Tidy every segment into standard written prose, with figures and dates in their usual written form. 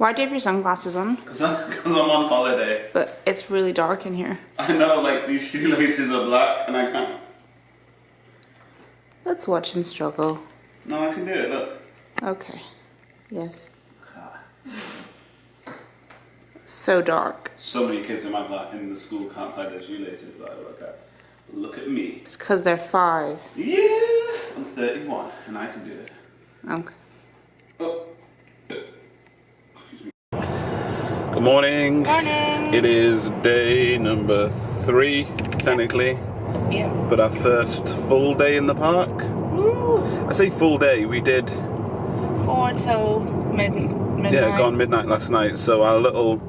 Why do you have your sunglasses on? Because I'm on holiday. But it's really dark in here. I know, like, these shoelaces are black and I can't... Let's watch him struggle. No, I can do it, look. Okay. Yes. So dark. So many kids in my class in the school can't tie their shoelaces that I look at. Look at me. It's because they're 5. Yeah! I'm 31 and I can do it. Okay. Oh. Good morning. Morning. It is day number 3, technically. Yeah. But our first full day in the park. Woo. I say full day, we did 4 till midnight. Yeah, gone midnight last night. So our little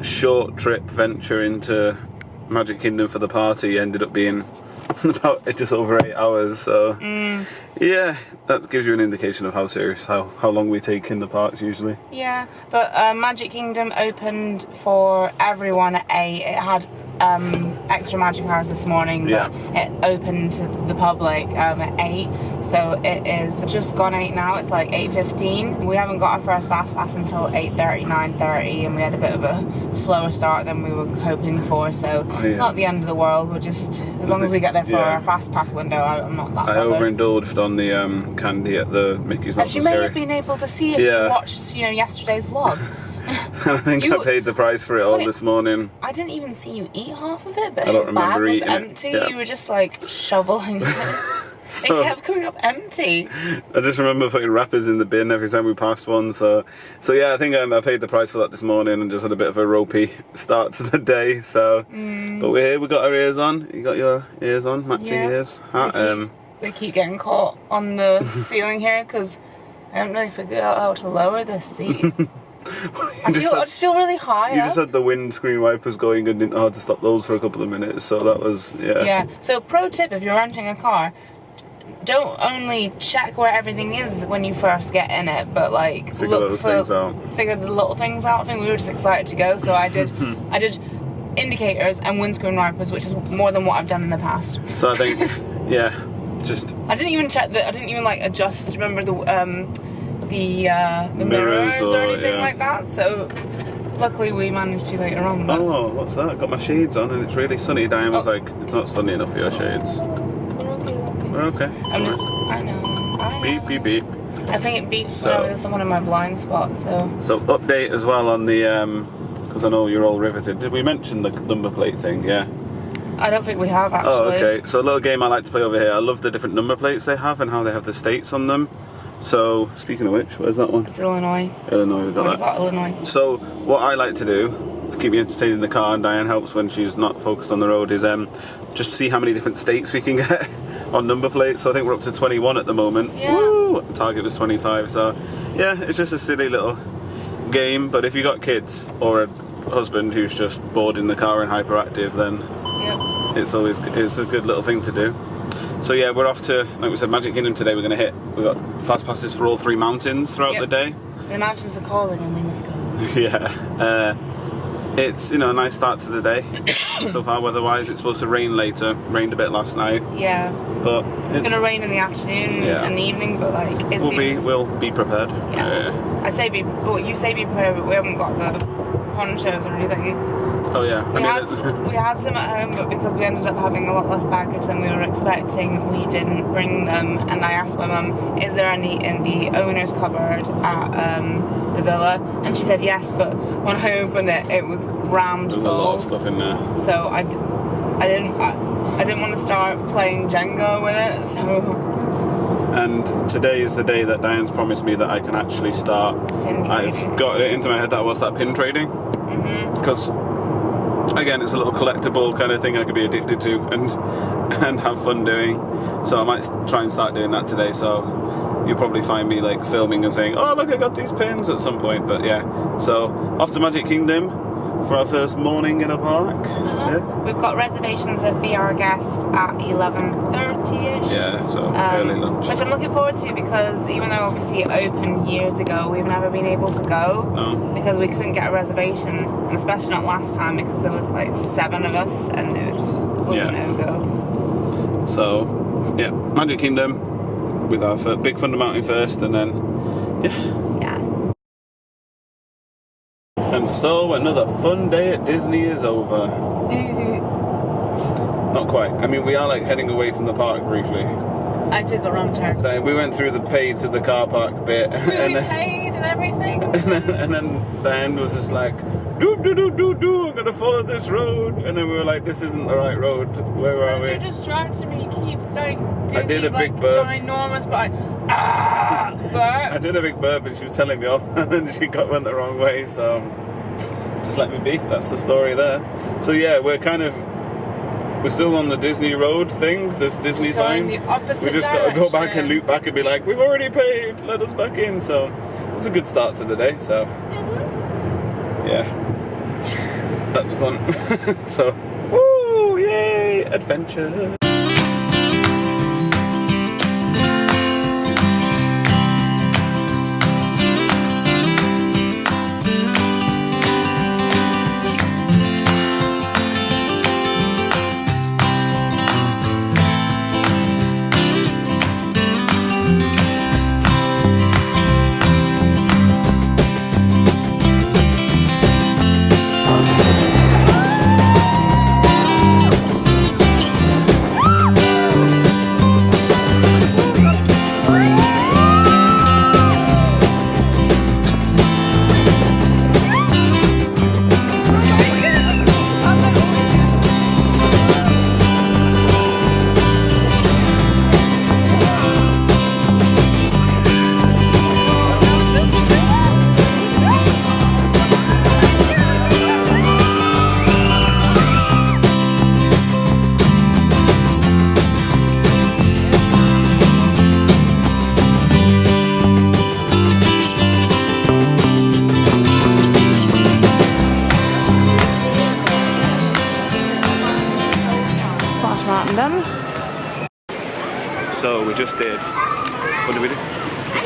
short trip venture into Magic Kingdom for the party ended up being about just over 8 hours. So yeah, that gives you an indication of how serious, how long we take in the parks usually. Yeah, but Magic Kingdom opened for everyone at 8. It had extra magic hours this morning, but it opened to the public at 8. So it is just gone 8 now. It's like 8:15. We haven't got our first fast pass until 8:30, 9:30, and we had a bit of a slower start than we were hoping for. So it's not the end of the world. We're just, as long as we get there for our fast pass window, I'm not that bothered. I overindulged on the candy at the Mickey's. As you may have been able to see if you watched, yesterday's vlog. I think I paid the price for it all this morning. I didn't even see you eat half of it, but I don't his bag remember was eating empty. it. You were just like shoveling it. So, it kept coming up empty. I just remember putting wrappers in the bin every time we passed one. So yeah, I think I paid the price for that this morning and just had a bit of a ropey start to the day. So, but we're here. We got our ears on. You got your ears on, matching ears. They keep getting caught on the ceiling here because I haven't really figured out how to lower this seat. I just feel really high. You just had the windscreen wipers going and didn't know how to stop those for a couple of minutes. So that was Yeah. So pro tip: if you're renting a car, don't only check where everything is when you first get in it, but like figure the little things out. I think we were just excited to go, so I did indicators and windscreen wipers, which is more than what I've done in the past. So I think I didn't even check I didn't even like adjust. Remember the mirrors or anything like that. So luckily we managed to later on. But... Oh, what's that? I've got my shades on and it's really sunny. Diane was like, "It's not sunny enough for your shades." We're okay. I know. Beep beep beep. I think it beeps whenever there's someone in my blind spot. So update as well on the because I know you're all riveted. Did we mention the number plate thing? Yeah. I don't think we have actually. Oh, okay. So a little game I like to play over here. I love the different number plates they have and how they have the states on them. So, speaking of which, where's that one? It's Illinois. Illinois, we've got that. Got Illinois. So, what I like to do, to keep me entertained in the car, and Diane helps when she's not focused on the road, is just see how many different states we can get on number plates. So I think we're up to 21 at the moment. Yeah. Woo! Target was 25, so yeah, it's just a silly little game, but if you got kids, or a husband who's just bored in the car and hyperactive, then it's a good little thing to do. So yeah, we're off to, like we said, Magic Kingdom today. We've got fast passes for all 3 mountains throughout the day. The mountains are calling and we must go. Yeah. It's, a nice start to the day so far weather-wise. It's supposed to rain later. Rained a bit last night. Yeah. But it's going to rain in the afternoon and the evening, but like we'll be prepared. Yeah. You say be prepared, but we haven't got the ponchos or anything. Oh yeah. We had some at home, but because we ended up having a lot less baggage than we were expecting, we didn't bring them. And I asked my mum, "Is there any in the owner's cupboard at the villa?" And she said yes, but when I opened it, it was rammed full. There's a lot of stuff in there. So I didn't want to start playing Jenga with it. So. And today is the day that Diane's promised me that I can actually start. I've got it into my head that I want to start pin trading. Because again, it's a little collectible kind of thing I could be addicted to and have fun doing. So I might try and start doing that today. So you'll probably find me like filming and saying, "Oh look, I got these pins" at some point. But yeah, so off to Magic Kingdom for our first morning in a park. Yeah. We've got reservations at Be Our Guest at 11:30ish. Yeah, so early lunch. Which I'm looking forward to because even though obviously it opened years ago, we've never been able to go because we couldn't get a reservation, and especially not last time because there was like 7 of us and it was a no-go. So yeah, Magic Kingdom with our Big Thunder Mountain first, and then And so another fun day at Disney is over. Not quite. I mean, we are like heading away from the park briefly. I took a wrong turn. We went through the pay to the car park bit. We paid and everything. And then Diane was just like, I'm gonna follow this road. And then we were like, this isn't the right road. Where are we? You're distracting me. You keep doing I did these, a big like, burp. ginormous, but burps. I did a big burp and she was telling me off, and then she went the wrong way. So just let me be. That's the story there. So yeah, we're still on the Disney Road thing. There's Disney signs. We just got to go back and loop back and be like, we've already paid. Let us back in. So it's a good start to the day. So yeah, that's fun. So woo, yay, adventure. So we just did, what did we do?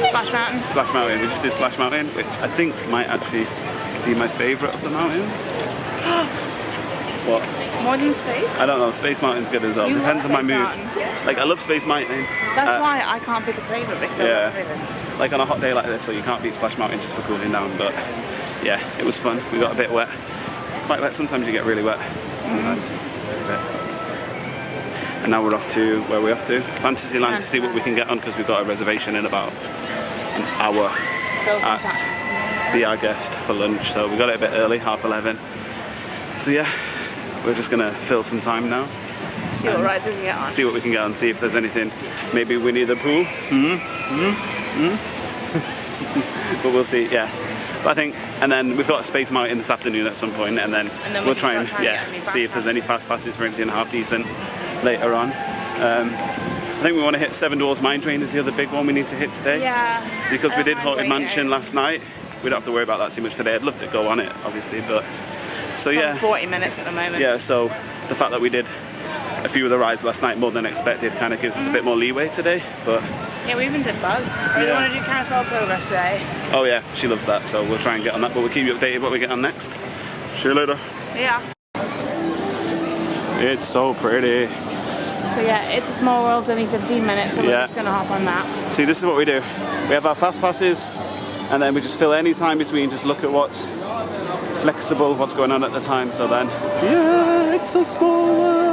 Splash Mountain. Splash Mountain. We just did Splash Mountain, which I think might actually be my favourite of the mountains. What? More than Space? I don't know. Space Mountain's good as well. You Depends on love my mood. Space Like I love Space Mountain. That's why I can't pick a favourite because I love everything. Like on a hot day like this, so you can't beat Splash Mountain just for cooling down. But yeah, it was fun. We got a bit wet. Quite wet. Sometimes you get really wet. Sometimes. And now we're off to, where are we off to? Fantasyland to see what we can get on, because we've got a reservation in about an hour at Be Our Guest for lunch. So we got it a bit early, 11:30. So yeah, we're just gonna fill some time now. See what rides we can get on. See what we can get on, see if there's anything. Maybe we need a pool. But we'll see, yeah. But I think, and then we've got a Space Mountain this afternoon at some point, and then we'll try and see if there's any fast passes for anything half decent later on. I think we want to hit Seven Dwarfs Mine Train is the other big one we need to hit today. Yeah. Because we did Haunted Mansion last night. We don't have to worry about that too much today. I'd love to go on it, obviously, but so it's 40 minutes at the moment. Yeah, so the fact that we did a few of the rides last night more than expected kind of gives us a bit more leeway today. But yeah, we even did Buzz. I really want to do Carousel of Progress today. Oh yeah, she loves that, so we'll try and get on that. But we'll keep you updated what we get on next. See you later. Yeah. It's so pretty. So yeah, It's a Small World, only 15 minutes, so we're just going to hop on that. See, this is what we do. We have our fast passes, and then we just fill any time between, just look at what's flexible, what's going on at the time, so then, yeah, it's a small world.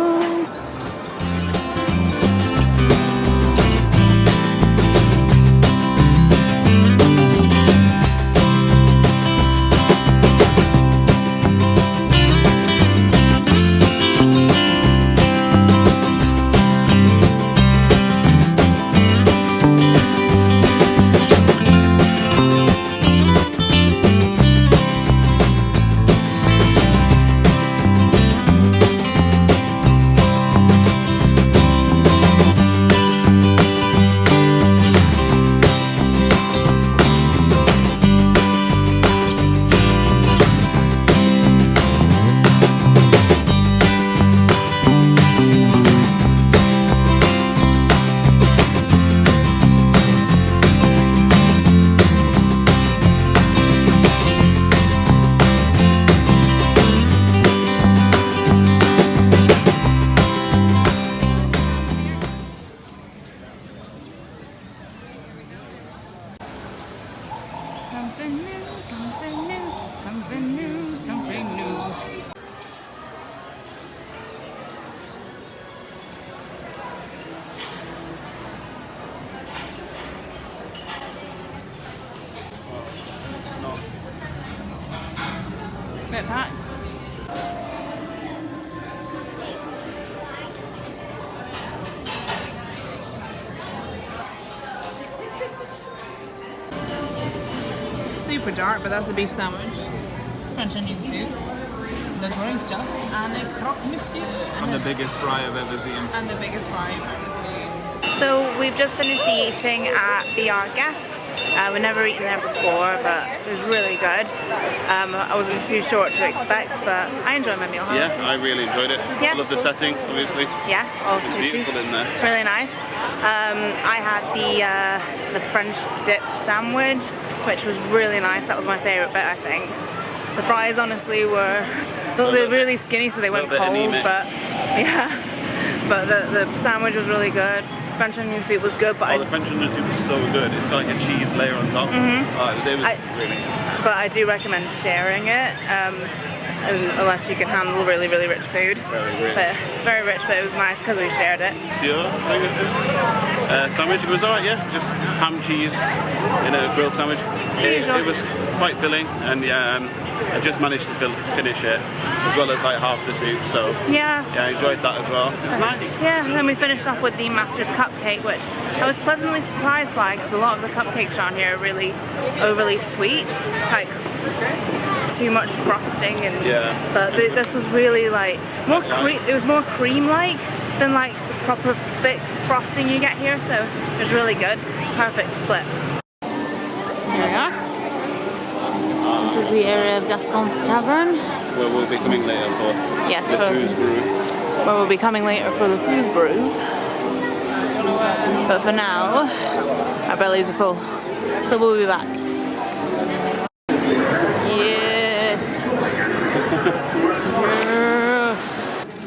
Bit packed. Super dark, but that's a beef sandwich. French onion soup, the grey stuff, and a croque monsieur. And the biggest fry I've ever seen. And the biggest fry I've ever seen. So we've just finished eating at Be Our Guest. We've never eaten there before, but it was really good. I wasn't too sure what to expect, but I enjoyed my meal. Yeah, I really enjoyed it. Yeah. I love the setting, obviously. Yeah, It's beautiful in there. Really nice. I had the French dip sandwich, which was really nice. That was my favourite bit, I think. The fries, honestly, were they're really skinny, so they weren't cold. But yeah, but the sandwich was really good. French onion soup was good, but the French onion soup was so good. It's got like a cheese layer on top. It was really good. But I do recommend sharing it, unless you can handle really, really rich food. Very rich, but it was nice because we shared it. Sandwich, it was alright, yeah. Just ham, cheese in a grilled sandwich. It was quite filling, and I just managed to finish it, as well as like half the soup, so yeah, I enjoyed that as well. It was nice. Yeah, and then we finished off with the Master's Cupcake, which I was pleasantly surprised by, because a lot of the cupcakes around here are really overly sweet, like too much frosting, and but this was really like more it was more cream-like than like the proper thick frosting you get here, so it was really good. Perfect split. Here we are. This is the area of Gaston's Tavern. Where we'll be coming later for LeFou's Brew. Where we'll be coming later for LeFou's Brew. But for now, our bellies are full. So we'll be back. Yes.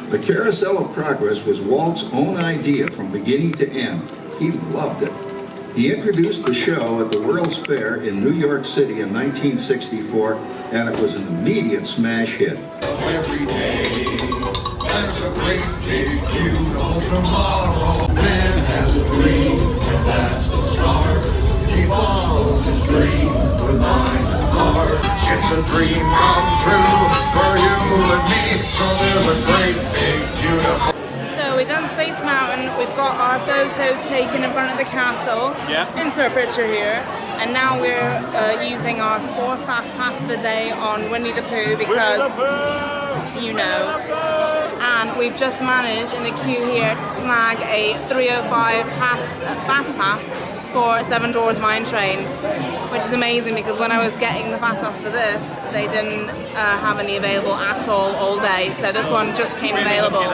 The Carousel of Progress was Walt's own idea from beginning to end. He loved it. He introduced the show at the World's Fair in New York City in 1964, and it was an immediate smash hit. Every day, there's a great, big, beautiful tomorrow. Man has a dream, and that's the start. He follows his dream with mind and heart. It's a dream come true for you and me. So there's a great, big, beautiful. So we've done Space Mountain, we've got our photos taken in front of the castle, insert picture here, and now we're using our 4 fast pass of the day on Winnie the Pooh because, you know, and we've just managed in the queue here to snag a 3:05 fast pass for Seven Dwarfs Mine Train, which is amazing because when I was getting the fast pass for this, they didn't have any available at all day, so this one just came available.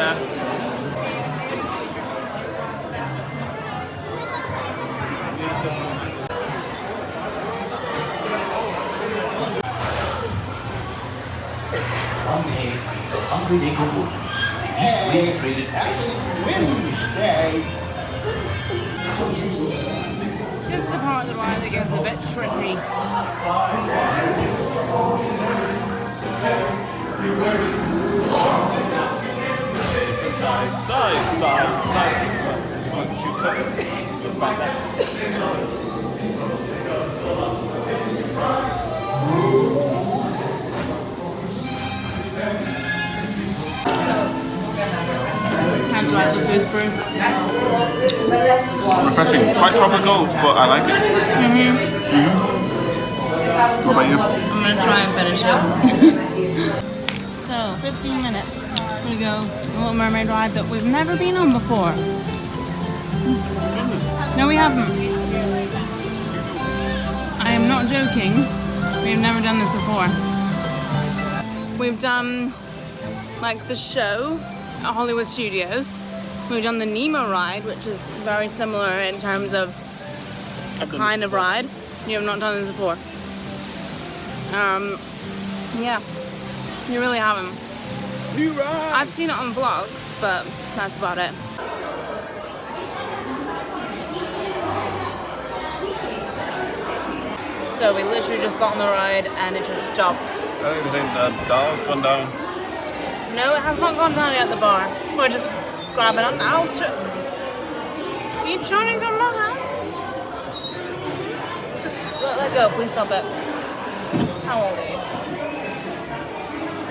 One day, the hungry they go wood. The East Wind traded places. Wednesday. This is the part of the ride that gets a bit trippy. Can't like LeFou's Brew. Refreshing, quite tropical, but I like it. What about you? I'm gonna try and finish it. So, 15 minutes. Here we go. A Little Mermaid ride that we've never been on before. No, we haven't. I am not joking. We've never done this before. We've done like the show at Hollywood Studios. We've done the Nemo ride, which is very similar in terms of a kind of ride. You have not done this before. Yeah, you really haven't. I've seen it on vlogs, but that's about it. So we literally just got on the ride and it just stopped. I don't even think the dial's gone down. No, it has not gone down yet at the bar. We're just grabbing it out. Are you trying to come back? Just let go, please stop it. How old are you?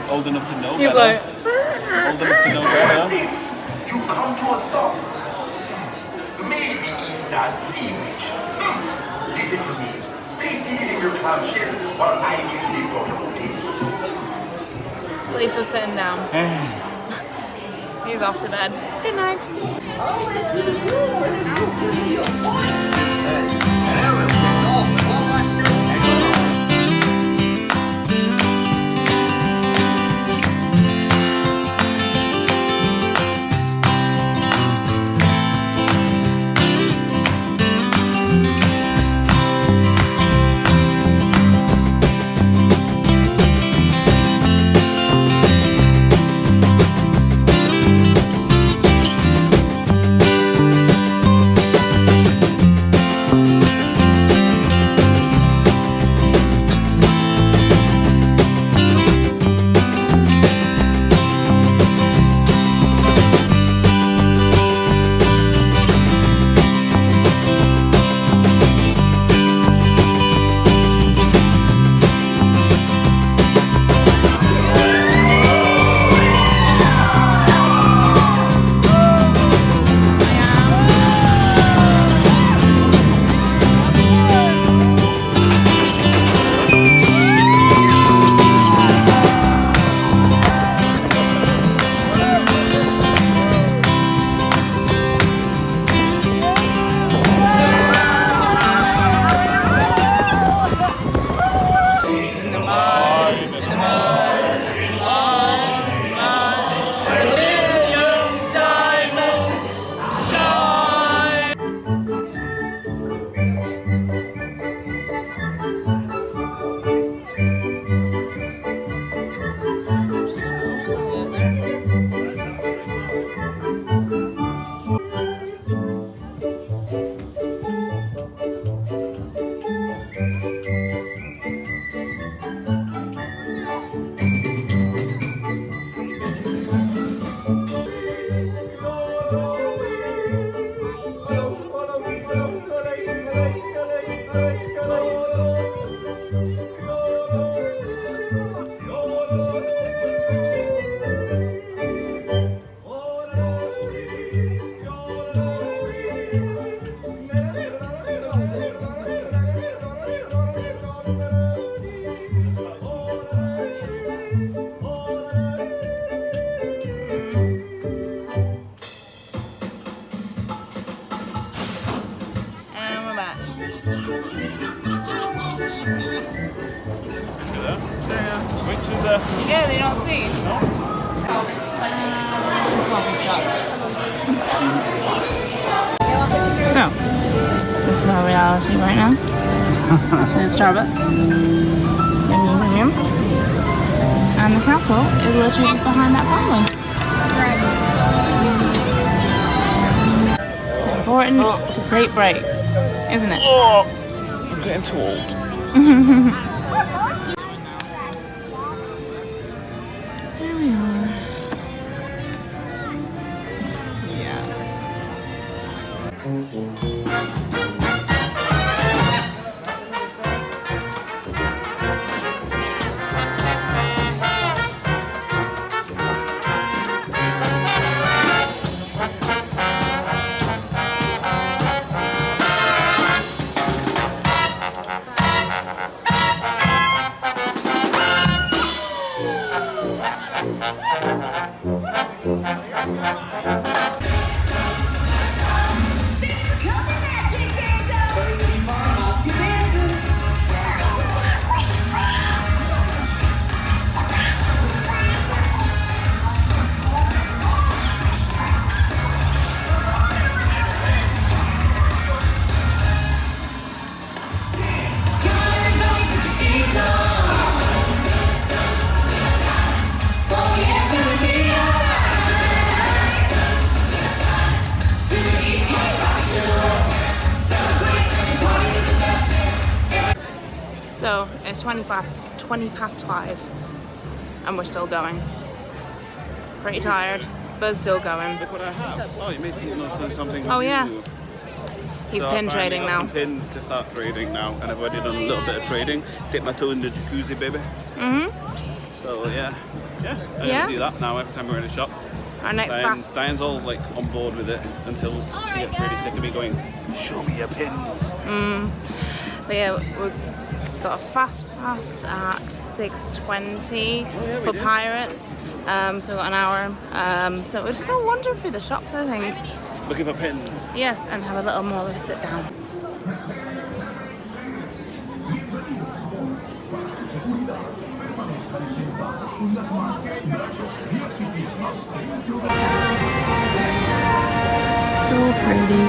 Old enough to know He's better. like, Old enough to know better. You've come to a stop. Maybe it's that sea witch. Listen to me. Stay seated in your clamshell while I get to the bottom of this. at least we're sitting down. He's off to bed. Good night. Yeah, they don't see. So, this is our reality right now. In Starbucks. And the castle is literally just behind that family. It's important to take breaks, isn't it? Oh, I'm getting too old. So it's 20 past 5 and we're still going. Pretty tired, but still going. Look what I have. Oh, you made something. Oh yeah. new. He's So pin I finally trading got now. some pins to start trading now, and I've already done a little bit of trading. Dip my toe in the jacuzzi, baby. So So yeah, I'm gonna do that now every time we're in a shop. Our next fast. Diane's all like on board with it until she gets really sick of me going, show me your pins. But yeah, we've got a fast pass at 6:20 for Pirates. So we've got an hour. So we're just gonna wander through the shops, I think. Looking for pins. Yes, and have a little more of a sit down. So pretty.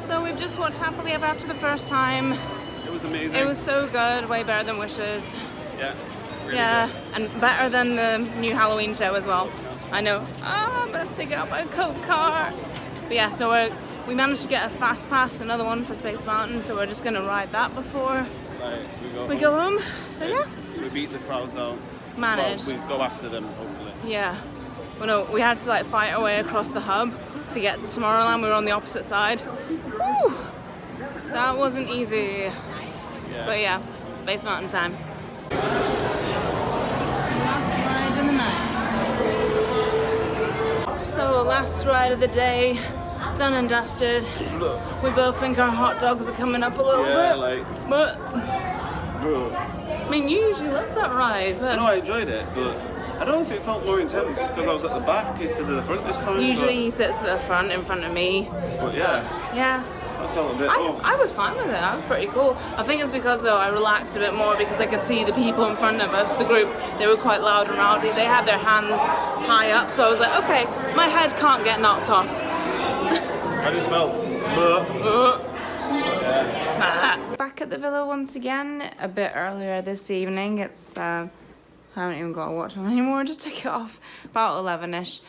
So we've just watched Happily Ever After the first time. It was amazing. It was so good, way better than Wishes. Yeah. Really Yeah, good. and better than the new Halloween show as well. I know. I'm gonna have to get out my Coke car. But yeah, so we managed to get a fast pass, another one for Space Mountain, so we're just gonna ride that before we go home. So yeah. So we beat the crowds out. Managed. Well, we go after them, hopefully. Yeah. Well, no, we had to like fight our way across the hub to get to Tomorrowland. We were on the opposite side. Woo! That wasn't easy. Yeah. But yeah, Space Mountain time. Last ride of the night. So last ride of the day, done and dusted. We both think our hot dogs are coming up a little bit. But I mean, you usually love that ride, but no, I enjoyed it, but I don't know if it felt more intense because I was at the back instead of the front this time. usually he sits at the front in front of me. But yeah, Yeah. I felt a bit. I was fine with it. That was pretty cool. I think it's because though I relaxed a bit more because I could see the people in front of us, the group. They were quite loud and rowdy. They had their hands high up, so I was like, okay, my head can't get knocked off. I just felt. Yeah. Back at the villa once again, a bit earlier this evening. It's I haven't even got a watch on anymore. I just took it off about 11ish.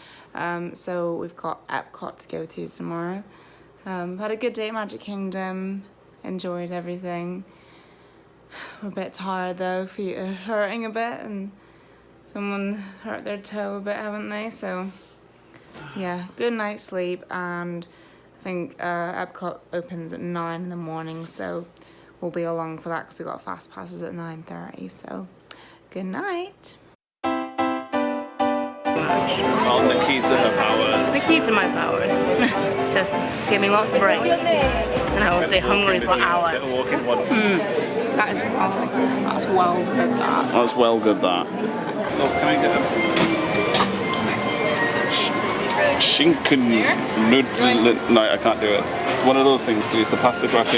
So we've got Epcot to go to tomorrow. Had a good day at Magic Kingdom. Enjoyed everything. I'm a bit tired though. Feet are hurting a bit, and someone hurt their toe a bit, haven't they? So yeah, good night's sleep, and I think Epcot opens at 9 in the morning, so we'll be along for that because we got fast passes at 9:30. So good night. Found the key to her powers. The key to my powers. Just give me lots of breaks, and I will stay hungry for hours. That is well. That's well good. That's well good. That. Oh, can I get a Schinken noodle? No, I can't do it. One of those things, please. The pasta gratin.